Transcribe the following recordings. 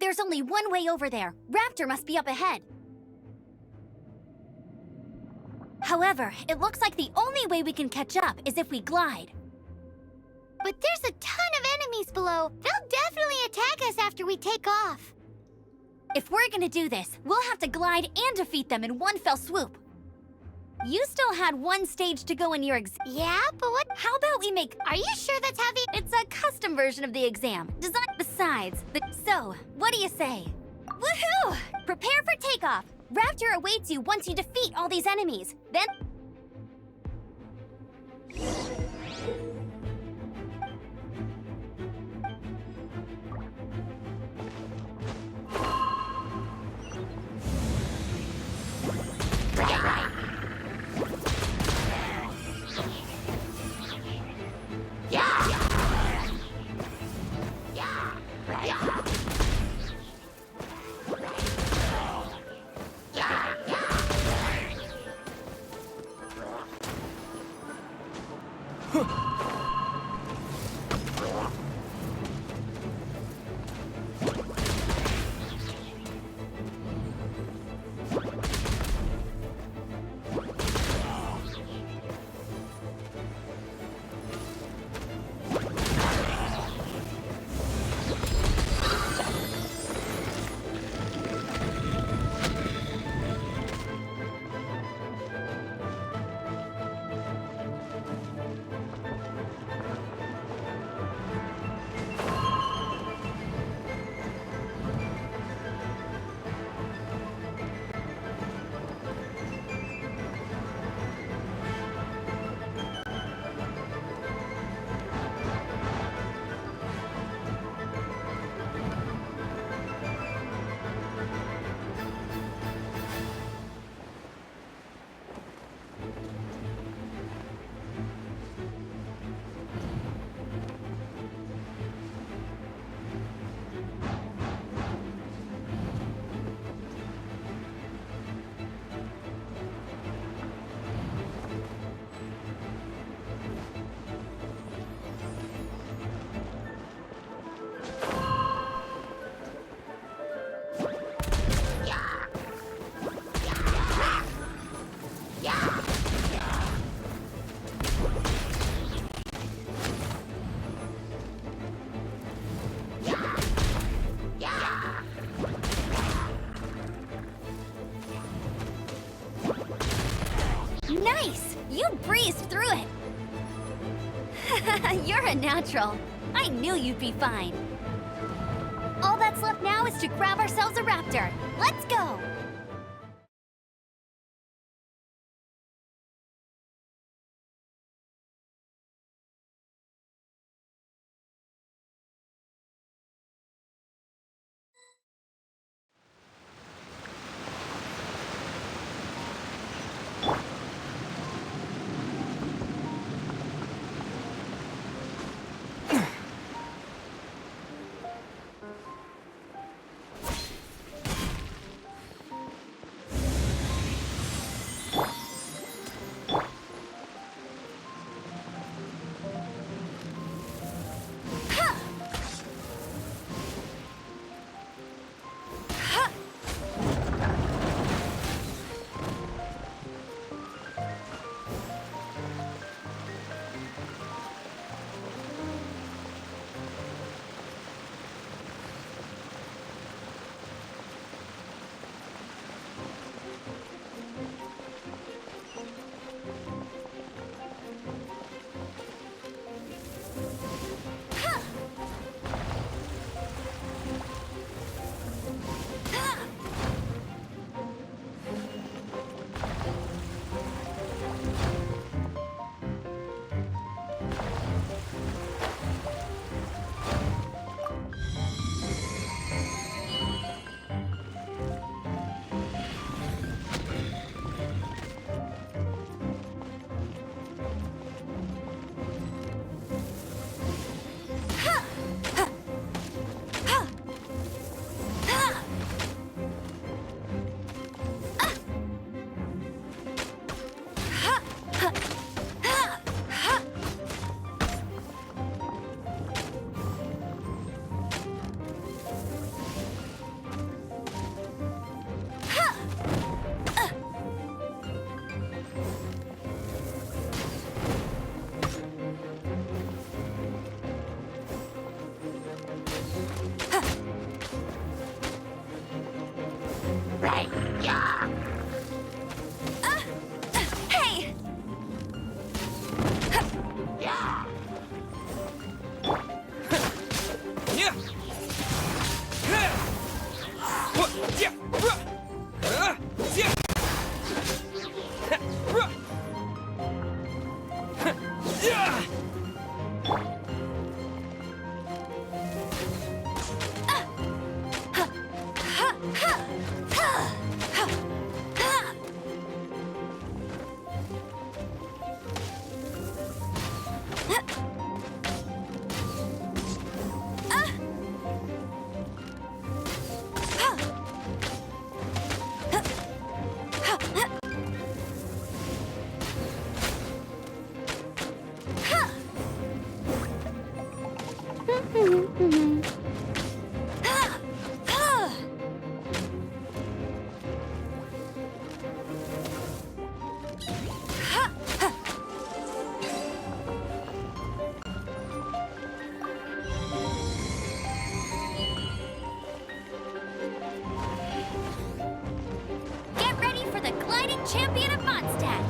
There's only one way over there. Raptor must be up ahead. However, it looks like the only way we can catch up is if we glide. But there's a ton of enemies below. They'll definitely attack us after we take off. If we're gonna do this, we'll have to glide and defeat them in one fell swoop. You still had one stage to go in your exam. Yeah, but what? How about we make... Are you sure that's how the... It's a custom version of the exam. Designed besides. So, what do you say? Woohoo! Prepare for takeoff. Raptor awaits you once you defeat all these enemies. Then... Nice! You breezed through it! You're a natural. I knew you'd be fine. All that's left now is to grab ourselves a raptor. Let's go! Hey! Get ready for the gliding champion of Mondstadt!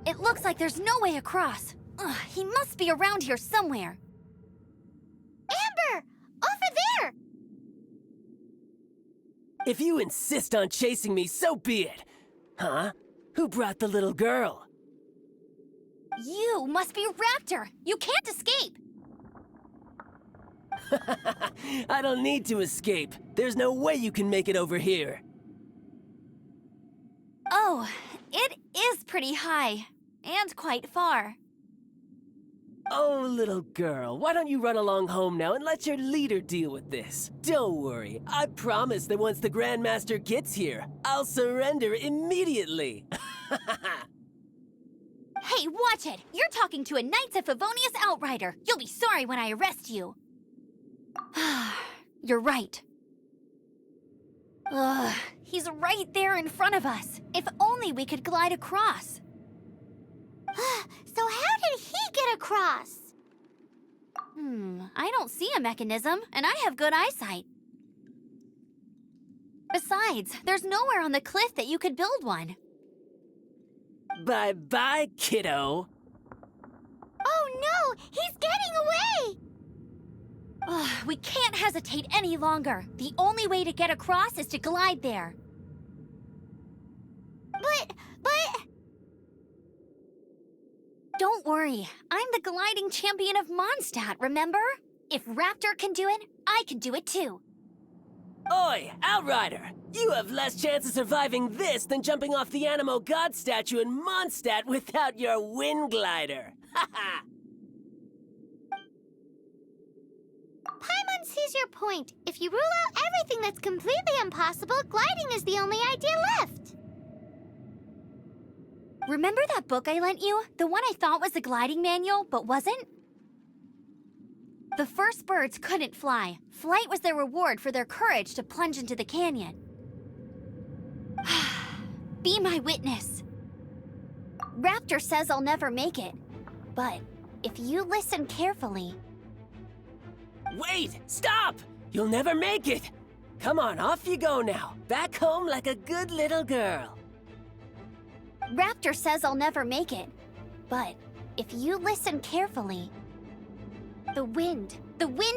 It looks like there's no way across. Ugh, he must be around here somewhere. Amber! Over there! If you insist on chasing me, so be it. Huh? Who brought the little girl? You must be Raptor! You can't escape! I don't need to escape. There's no way you can make it over here. Oh, it is pretty high. And quite far. Oh, little girl, why don't you run along home now and let your leader deal with this? Don't worry, I promise that once the Grandmaster gets here, I'll surrender immediately. Hey, watch it! You're talking to a Knights of Favonius outrider. You'll be sorry when I arrest you. You're right. Ugh, he's right there in front of us. If only we could glide across. So how did he get across? I don't see a mechanism, and I have good eyesight. Besides, there's nowhere on the cliff that you could build one. Bye-bye, kiddo. Oh no! He's getting away! Ugh, we can't hesitate any longer. The only way to get across is to glide there. But... Don't worry, I'm the gliding champion of Mondstadt, remember? If Raptor can do it, I can do it too. Oi, Outrider! You have less chance of surviving this than jumping off the Animo God statue in Mondstadt without your wind glider. Haha! Paimon sees your point. If you rule out everything that's completely impossible, gliding is the only idea left. Remember that book I lent you? The one I thought was the gliding manual, but wasn't? The first birds couldn't fly. Flight was their reward for their courage to plunge into the canyon. Be my witness. Raptor says I'll never make it. But if you listen carefully... Wait! Stop! You'll never make it! Come on, off you go now. Back home like a good little girl. Raptor says I'll never make it. But if you listen carefully... The wind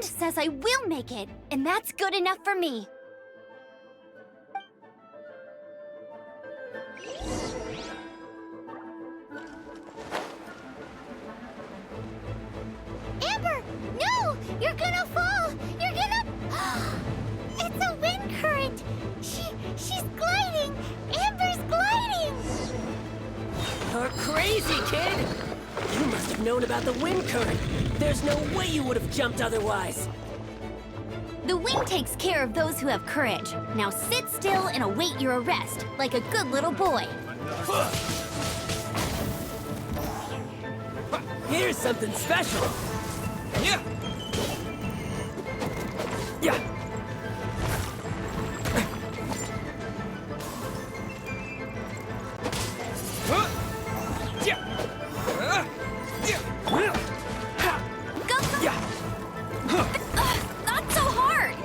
says I will make it, and that's good enough for me. Amber, You're gonna fall! You're gonna... It's a wind current! She's gliding! Amber's gliding! You're crazy, kid! You must have known about the wind current. There's no way you would have jumped otherwise. The wind takes care of those who have courage. Now sit still and await your arrest, like a good little boy. Here's something special. Yeah. Yeah. Go! Not so hard!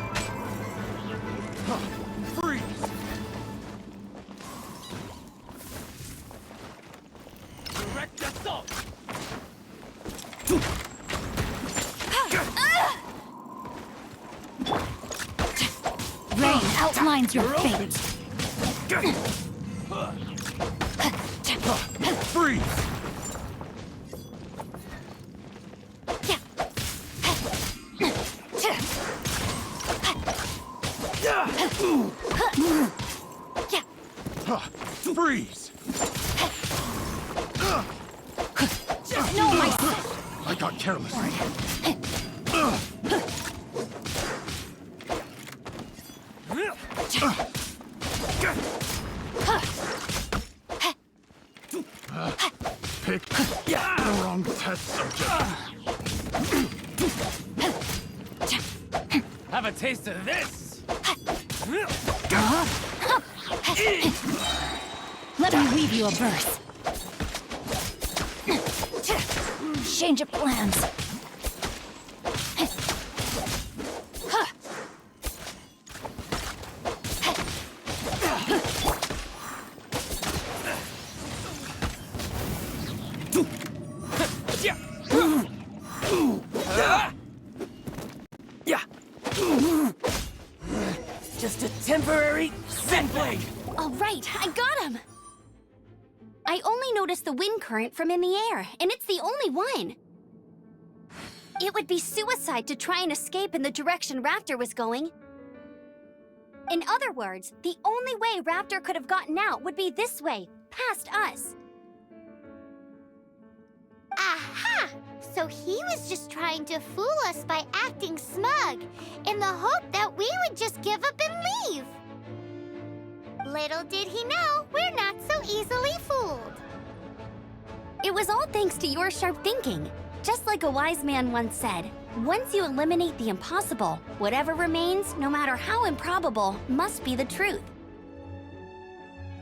Freeze! Direct assault! Rain outlines your fate. Freeze! Freeze! No, my I got careless. Pick the wrong test subject. Have a taste of this. Let me weave you a verse. Change of plans. Just a temporary setback. All right, I got him. I only noticed the wind current from in the air, and it's the only one. It would be suicide to try and escape in the direction Raptor was going. In other words, the only way Raptor could have gotten out would be this way, past us. Aha! So he was just trying to fool us by acting smug, in the hope that we would just give up and leave. Little did he know, we're not so easily fooled. It was all thanks to your sharp thinking. Just like a wise man once said, once you eliminate the impossible, whatever remains, no matter how improbable, must be the truth.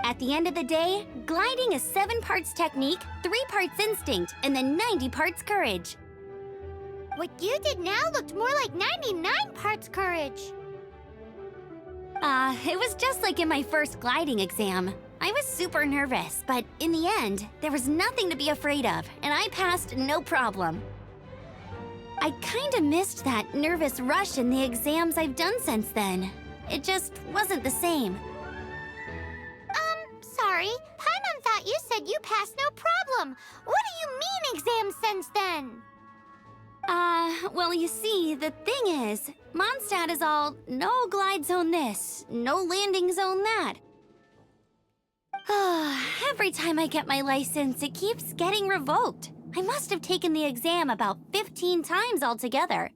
At the end of the day, gliding is 7 parts technique, 3 parts instinct, and then 90 parts courage. What you did now looked more like 99 parts courage. It was just like in my first gliding exam. I was super nervous, but in the end, there was nothing to be afraid of, and I passed no problem. I kinda missed that nervous rush in the exams I've done since then. It just wasn't the same. Sorry, Paimon thought you said you passed no problem. What do you mean exams since then? Well, you see, the thing is, Mondstadt is all no glide zone this, no landing zone that. Every time I get my license, it keeps getting revoked. I must have taken the exam about 15 times altogether.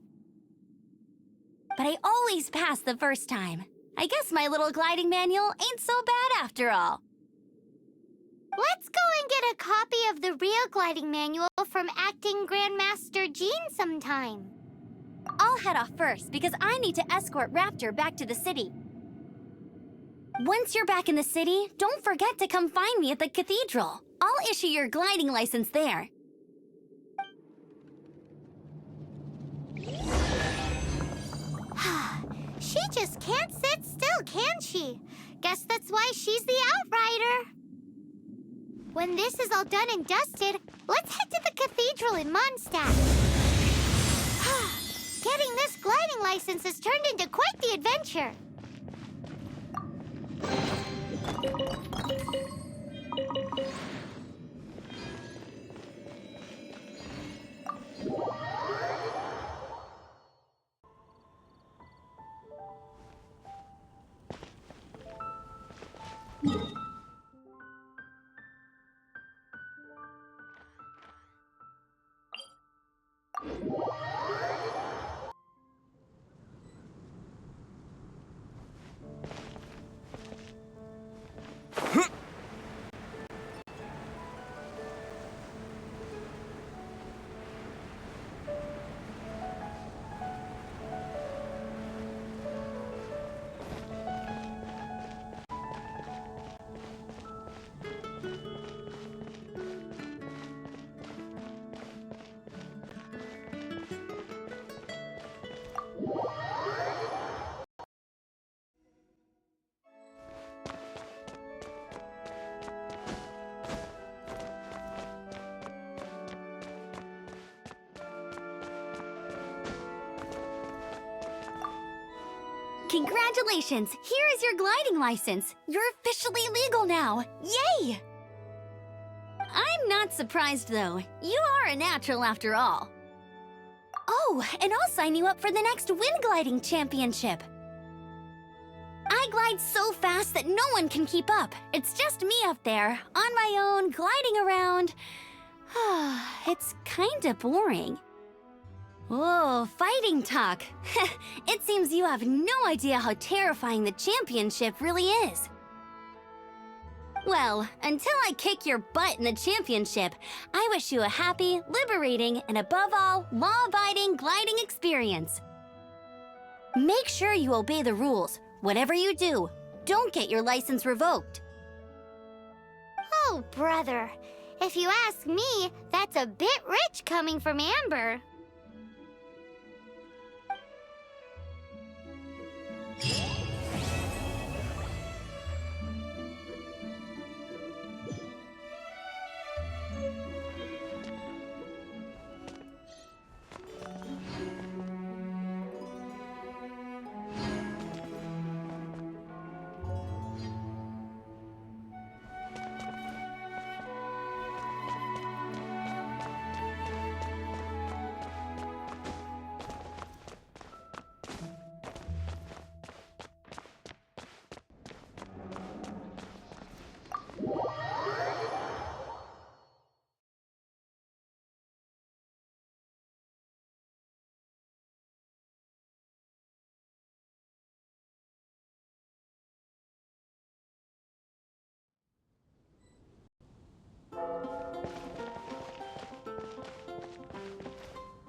But I always pass the first time. I guess my little gliding manual ain't so bad after all. Let's go and get a copy of the real gliding manual from Acting Grandmaster Jean sometime. I'll head off first because I need to escort Raptor back to the city. Once you're back in the city, don't forget to come find me at the cathedral. I'll issue your gliding license there. She just can't sit still, can she? Guess that's why she's the outrider. When this is all done and dusted, let's head to the cathedral in Mondstadt. Getting this gliding license has turned into quite the adventure. Congratulations! Here is your gliding license. You're officially legal now. Yay! I'm not surprised, though. You are a natural after all. Oh, and I'll sign you up for the next wind gliding championship. I glide so fast that no one can keep up. It's just me up there, on my own, gliding around. It's kinda boring. Oh, fighting talk. It seems you have no idea how terrifying the championship really is. Well, until I kick your butt in the championship, I wish you a happy, liberating, and above all, law-abiding gliding experience. Make sure you obey the rules. Whatever you do, don't get your license revoked. Oh, brother. If you ask me, that's a bit rich coming from Amber.